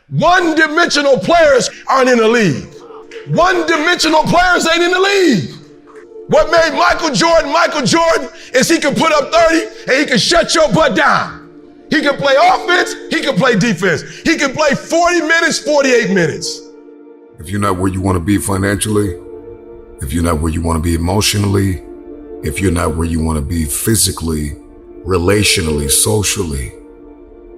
One-dimensional players aren't in the league. One-dimensional players ain't in the league. What made Michael Jordan is he could put up 30 and he could shut your butt down. He can play offense, he can play defense. He can play 40 minutes, 48 minutes. If you're not where you want to be financially, if you're not where you want to be emotionally, if you're not where you want to be physically, relationally, socially,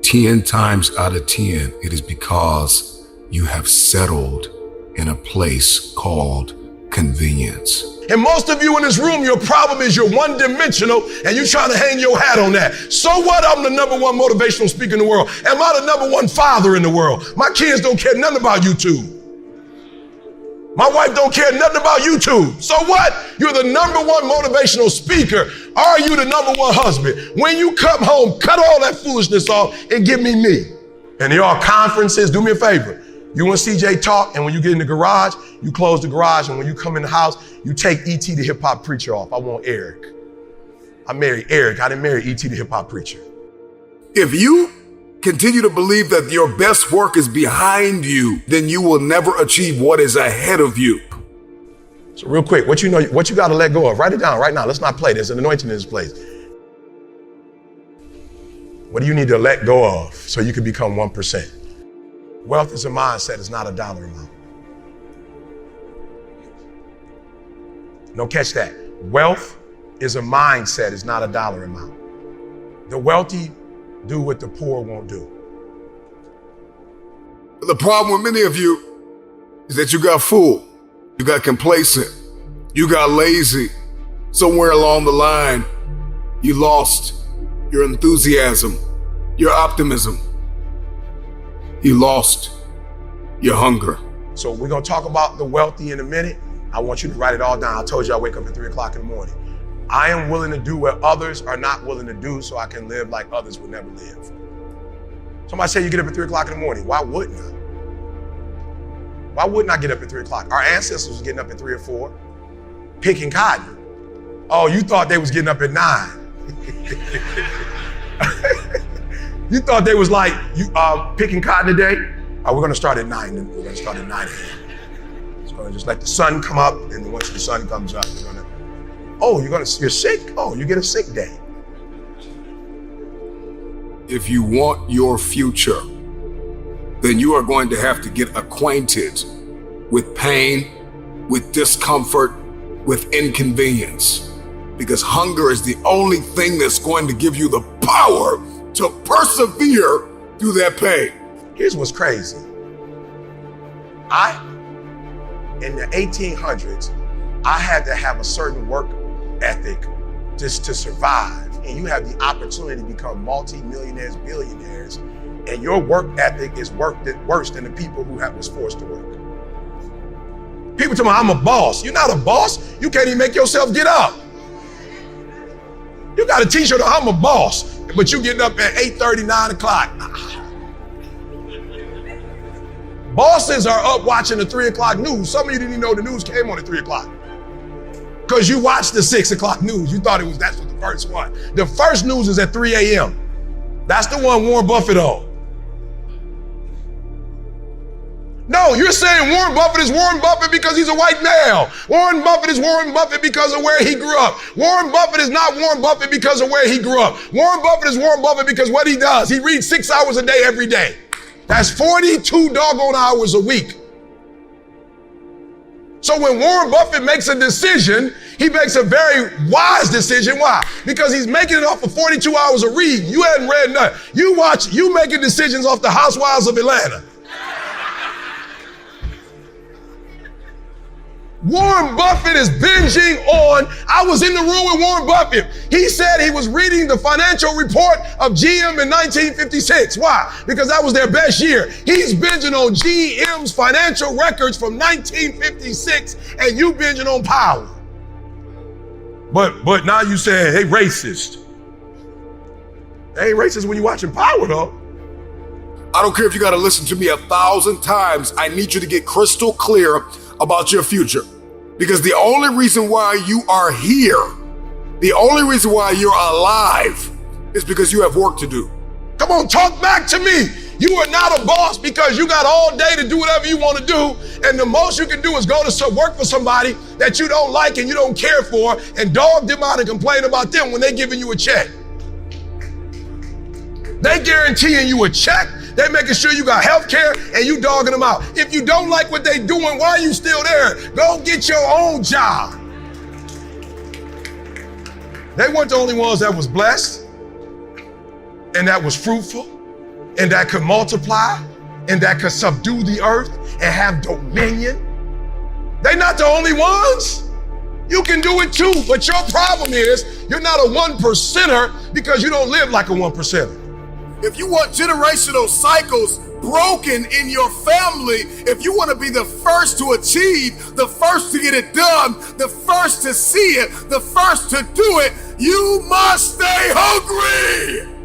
10 times out of 10, it is because you have settled in a place called convenience. And most of you in this room, your problem is you're one-dimensional and you're trying to hang your hat on that. So what? I'm the number one motivational speaker in the world. Am I the number one father in the world? My kids don't care nothing about YouTube. My wife don't care nothing about YouTube. So what? You're the number one motivational speaker. Are you the number one husband? When you come home, cut all that foolishness off and give me me. And there are conferences. Do me a favor. You and CJ talk, and when you get in the garage, you close the garage, and when you come in the house, you take E.T. the hip-hop preacher off. I want Eric. I married Eric. I didn't marry E.T. the hip-hop preacher. If you continue to believe that your best work is behind you, then you will never achieve what is ahead of you. So real quick, what you got to let go of? Write it down right now. Let's not play. There's an anointing in this place. What do you need to let go of so you can become 1%? Wealth is a mindset. It's not a dollar amount. No, catch that. Wealth is a mindset. It's not a dollar amount. The wealthy do what the poor won't do. The problem with many of you is that you got fooled, you got complacent, you got lazy. Somewhere along the line, you lost your enthusiasm, your optimism. You lost your hunger. So we're going to talk about the wealthy in a minute. I want you to write it all down. I told you I wake up at 3 o'clock in the morning. I am willing to do what others are not willing to do so I can live like others would never live. Somebody say you get up at 3 o'clock in the morning. Why wouldn't I? Why wouldn't I get up at 3 o'clock? Our ancestors was getting up at 3 or 4, picking cotton. Oh, you thought they was getting up at 9. You thought they was like, picking cotton today? Oh, we're gonna start at 9. We're gonna start at 9 a.m. It's gonna just let the sun come up, and then once the sun comes up, we're gonna, you're sick? Oh, you get a sick day. If you want your future, then you are going to have to get acquainted with pain, with discomfort, with inconvenience. Because hunger is the only thing that's going to give you the power to persevere through that pain. Here's what's crazy. In the 1800s, I had to have a certain work ethic just to survive. And you have the opportunity to become multi-millionaires, billionaires, and your work ethic is worse than the people who was forced to work. People tell me, I'm a boss. You're not a boss. You can't even make yourself get up. You got a t-shirt, I'm a boss, but you getting up at 8:30, 9 o'clock. Bosses are up watching the 3 o'clock news. Some of you didn't even know the news came on at 3 o'clock. Because you watched the 6 o'clock news. You thought that's what the first one. The first news is at 3 a.m. That's the one Warren Buffett on. No, you're saying Warren Buffett is Warren Buffett because he's a white male. Warren Buffett is Warren Buffett because of where he grew up. Warren Buffett is not Warren Buffett because of where he grew up. Warren Buffett is Warren Buffett because what he does. He reads 6 hours a day every day. That's 42 doggone hours a week. So when Warren Buffett makes a decision, he makes a very wise decision. Why? Because he's making it off of 42 hours of reading. You hadn't read nothing. You making decisions off the Housewives of Atlanta. Warren Buffett is binging on, I was in the room with Warren Buffett. He said he was reading the financial report of GM in 1956. Why? Because that was their best year. He's binging on GM's financial records from 1956, and you binging on power. But now you saying, hey, racist. They ain't racist when you're watching Power, though. I don't care if you got to listen to me 1,000 times. I need you to get crystal clear about your future. Because the only reason why you are here, the only reason why you're alive is because you have work to do. Come on, talk back to me. You are not a boss because you got all day to do whatever you want to do. And the most you can do is go to work for somebody that you don't like and you don't care for and dog them out and complain about them when they're giving you a check. They guaranteeing you a check. They making sure you got health care and you dogging them out. If you don't like what they doing, why are you still there? Go get your own job. They weren't the only ones that was blessed and that was fruitful and that could multiply and that could subdue the earth and have dominion. They're not the only ones. You can do it too, but your problem is you're not a 1%er because you don't live like a 1%er. If you want generational cycles broken in your family, if you want to be the first to achieve, the first to get it done, the first to see it, the first to do it, you must stay hungry.